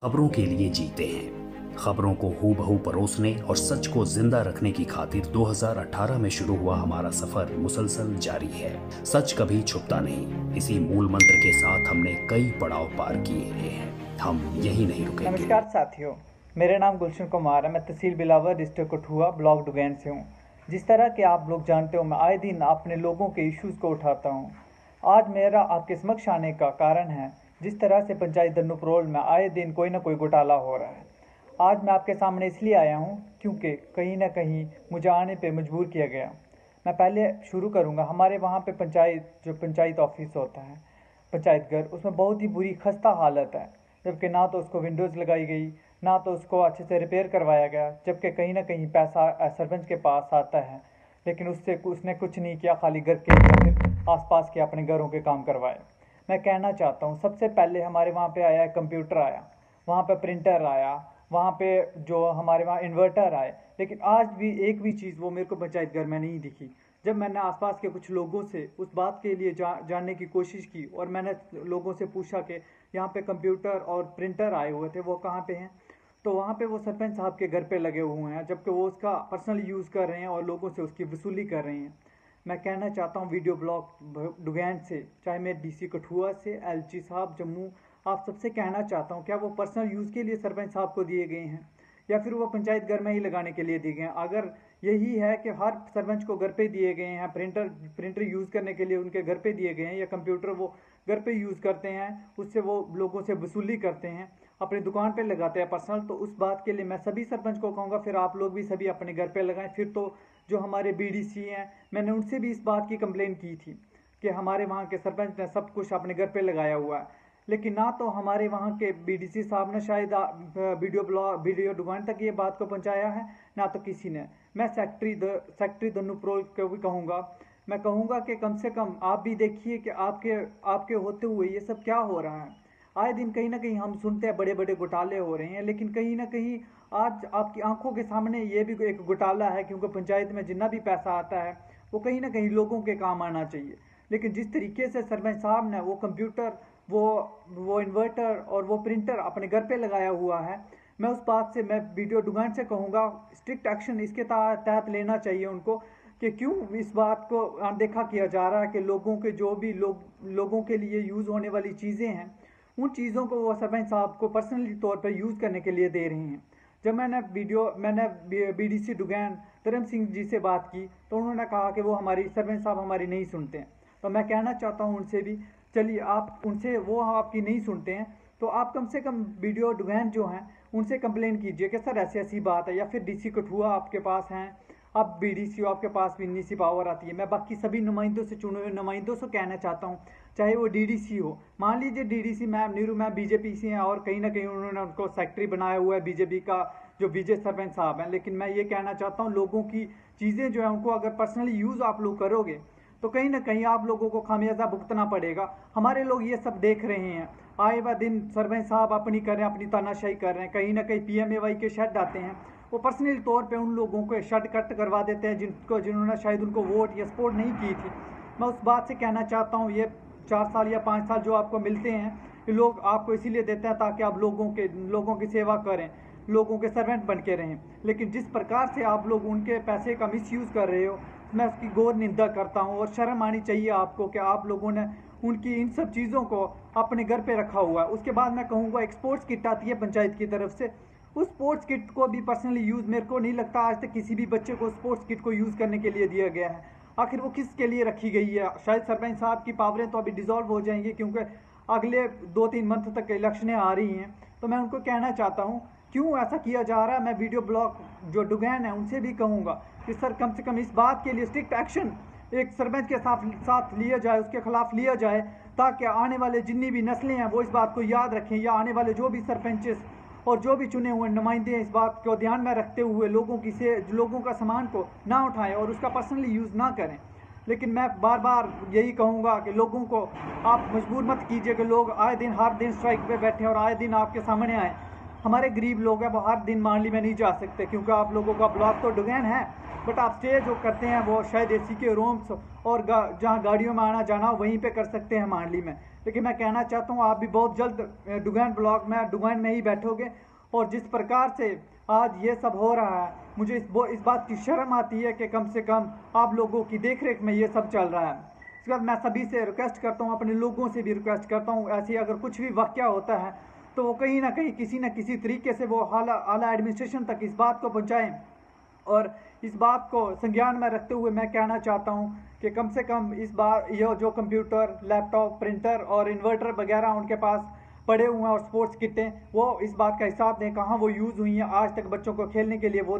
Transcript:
खबरों के लिए जीते हैं। खबरों को हूबहू परोसने और सच को जिंदा रखने की खातिर 2018 में शुरू हुआ हमारा सफर मुसलसल जारी है। सच कभी छुपता नहीं। इसी मूल मंत्र के साथ हमने कई पड़ाव पार किए हैं। हम यही नहीं रुकेंगे। नमस्कार साथियों, मेरा नाम गुलशन कुमार है। मैं तहसील बिलावर, डिस्ट्रिक्ट कठुआ, ब्लॉक डुगैन से हूँ। जिस तरह के आप लोग जानते हो, मैं आए दिन अपने लोगों के इश्यूज़ को उठाता हूँ। आज मेरा आपके समक्ष आने का कारण है जिस तरह से पंचायत दन्नुपरोल में आए दिन कोई ना कोई घोटाला हो रहा है। आज मैं आपके सामने इसलिए आया हूँ क्योंकि कहीं ना कहीं मुझे आने पे मजबूर किया गया। मैं पहले शुरू करूँगा, हमारे वहाँ पे पंचायत ऑफिस होता है, पंचायत घर, उसमें बहुत ही बुरी खस्ता हालत है। जबकि ना तो उसको विंडोज़ लगाई गई, ना तो उसको अच्छे से रिपेयर करवाया गया। जबकि कहीं ना कहीं पैसा सरपंच के पास आता है, लेकिन उसने कुछ नहीं किया, खाली घर के या फिर आसपास के अपने घरों के काम करवाए। मैं कहना चाहता हूँ, सबसे पहले हमारे वहाँ पे आया कंप्यूटर आया, वहाँ पे प्रिंटर आया, वहाँ पे जो हमारे वहाँ इन्वर्टर आए, लेकिन आज भी एक भी चीज़ वो मेरे को पंचायत घर में नहीं दिखी। जब मैंने आसपास के कुछ लोगों से उस बात के लिए जानने की कोशिश की और मैंने लोगों से पूछा कि यहाँ पे कंप्यूटर और प्रिंटर आए हुए थे, वो कहाँ पे हैं, तो वहाँ पे वो सरपंच साहब के घर पे लगे हुए हैं, जबकि वो उसका पर्सनल यूज़ कर रहे हैं और लोगों से उसकी वसूली कर रहे हैं। मैं कहना चाहता हूँ वीडियो ब्लॉग डुगैन से, चाहे मैं डीसी कठुआ से, एलजी साहब जम्मू, आप सबसे कहना चाहता हूँ, क्या वो पर्सनल यूज़ के लिए सरपंच साहब को दिए गए हैं या फिर वो पंचायत घर में ही लगाने के लिए दिए गए हैं? अगर यही है कि हर सरपंच को घर पे दिए गए हैं, प्रिंटर यूज़ करने के लिए उनके घर पे दिए गए हैं, या कंप्यूटर वो घर पे यूज़ करते हैं, उससे वो लोगों से वसूली करते हैं, अपनी दुकान पे लगाते हैं पर्सनल, तो उस बात के लिए मैं सभी सरपंच को कहूँगा फिर आप लोग भी सभी अपने घर पे लगाएं। फिर तो जो हमारे बीडीसी हैं, मैंने उनसे भी इस बात की कंप्लेन की थी कि हमारे वहाँ के सरपंच ने सब कुछ अपने घर पे लगाया हुआ है, लेकिन ना तो हमारे वहाँ के बीडीसी साहब ने शायद वीडियो डुगैन तक ये बात को पहुँचाया है, ना तो किसी ने। मैं सेक्रेटरी दन्नुपरोल को भी कहूँगा, मैं कहूँगा कि कम से कम आप भी देखिए कि आपके होते हुए ये सब क्या हो रहा है। आए दिन कहीं ना कहीं हम सुनते हैं बड़े बड़े घोटाले हो रहे हैं, लेकिन कहीं ना कहीं आज आपकी आंखों के सामने ये भी एक घोटाला है, क्योंकि पंचायत में जितना भी पैसा आता है वो कहीं ना कहीं लोगों के काम आना चाहिए। लेकिन जिस तरीके से सरपंच साहब ने वो कंप्यूटर, वो इन्वर्टर और वो प्रिंटर अपने घर पे लगाया हुआ है, मैं उस बात से, मैं वीडियो डुगैन से कहूँगा स्ट्रिक्ट एक्शन इसके तहत लेना चाहिए उनको, कि क्यों इस बात को अनदेखा किया जा रहा है कि लोगों के जो भी लोगों के लिए यूज़ होने वाली चीज़ें हैं, उन चीज़ों को वो सरपंच साहब को पर्सनली तौर पर यूज़ करने के लिए दे रहे हैं। जब मैंने बीडीसी डुगैन धर्म सिंह जी से बात की, तो उन्होंने कहा कि वो हमारी सरपंच साहब हमारी नहीं सुनते हैं। तो मैं कहना चाहता हूँ उनसे भी, चलिए आप उनसे, वो आपकी नहीं सुनते हैं तो आप कम से कम वीडियो डुगैन जो हैं उनसे कंप्लेन कीजिए कि सर ऐसी ऐसी बात है, या फिर डीसी कठुआ आपके पास हैं, आप बीडीसी हो, आपके पास भी इतनी सी पावर आती है। मैं बाकी सभी नुमाइंदों से, चुने हुए नुमाइंदों से कहना चाहता हूँ, चाहे वो डीडीसी हो, मान लीजिए DDC ma'am Neeru ma'am BJP से हैं और कहीं ना कहीं उन्होंने उनको सेक्रेटरी बनाया हुआ है बीजेपी का जो विजय सरपंच साहब हैं, लेकिन मैं ये कहना चाहता हूँ लोगों की चीज़ें जो है उनको अगर पर्सनली यूज़ आप लोग करोगे तो कहीं ना कहीं आप लोगों को खामियाजा भुगतना पड़ेगा। हमारे लोग ये सब देख रहे हैं, आए व दिन सरपंच साहब अपनी कर रहे हैं, अपनी तानाशाही कर रहे हैं। कहीं ना कहीं पीएमएवाई के शेड आते हैं, वो पर्सनली तौर पे उन लोगों को शेड कट करवा देते हैं जिन्होंने शायद उनको वोट या सपोर्ट नहीं की थी। मैं उस बात से कहना चाहता हूँ, ये 4 साल या 5 साल जो आपको मिलते हैं, ये लोग आपको इसीलिए देते हैं ताकि आप लोगों की सेवा करें, लोगों के सर्वेंट बन के रहें। लेकिन जिस प्रकार से आप लोग उनके पैसे का मिसयूज़ कर रहे हो, मैं उसकी घोर निंदा करता हूं। और शर्म आनी चाहिए आपको कि आप लोगों ने उनकी इन सब चीज़ों को अपने घर पे रखा हुआ है। उसके बाद मैं कहूँगा एक स्पोर्ट्स किट आती है पंचायत की तरफ से, उस स्पोर्ट्स किट को भी पर्सनली यूज़, मेरे को नहीं लगता आज तक किसी भी बच्चे को स्पोर्ट्स किट को यूज़ करने के लिए दिया गया है। आखिर वो किसके लिए रखी गई है? शायद सरपंच साहब की पावरें तो अभी डिज़ोल्व हो जाएंगी, क्योंकि अगले 2-3 मंथ तक इलेक्शनें आ रही हैं। तो मैं उनको कहना चाहता हूँ क्यों ऐसा किया जा रहा है। मैं वीडियो ब्लॉग जो डुगैन है उनसे भी कहूँगा कि सर कम से कम इस बात के लिए स्ट्रिक्ट एक्शन एक सरपंच के साथ लिया जाए, उसके खिलाफ लिया जाए, ताकि आने वाले जितनी भी नस्लें हैं वो इस बात को याद रखें, या आने वाले जो भी सरपंच और जो भी चुने हुए नुमाइंदे हैं इस बात को ध्यान में रखते हुए लोगों का सामान को ना उठाएं और उसका पर्सनली यूज़ ना करें। लेकिन मैं बार बार यही कहूँगा कि लोगों को आप मजबूर मत कीजिए कि लोग आए दिन हर दिन स्ट्राइक पे बैठे और आए दिन आपके सामने आए। हमारे गरीब लोग हैं वो हर दिन मांडली में नहीं जा सकते क्योंकि आप लोगों का ब्लॉक तो डुगैन है, बट आप स्टे जो करते हैं वो शायद एसी के रूम्स और जहाँ गाड़ियों में आना जाना वहीं पे कर सकते हैं मांडली में। लेकिन मैं कहना चाहता हूँ आप भी बहुत जल्द डुगैन ब्लॉक में डुगैन में ही बैठोगे। और जिस प्रकार से आज ये सब हो रहा है, मुझे इस बात की शर्म आती है कि कम से कम आप लोगों की देखरेख में ये सब चल रहा है। इसके बाद मैं सभी से रिक्वेस्ट करता हूँ, अपने लोगों से भी रिक्वेस्ट करता हूँ, ऐसी अगर कुछ भी वाक़या होता है तो वो कहीं ना कहीं किसी न किसी तरीके से वो आला एडमिनिस्ट्रेशन तक इस बात को पहुँचाएँ। और इस बात को संज्ञान में रखते हुए मैं कहना चाहता हूँ कि कम से कम इस बार ये जो कंप्यूटर, लैपटॉप, प्रिंटर और इन्वर्टर वगैरह उनके पास पड़े हुए हैं और स्पोर्ट्स किटें, वो इस बात का हिसाब दें कहाँ वो यूज़ हुई हैं, आज तक बच्चों को खेलने के लिए वो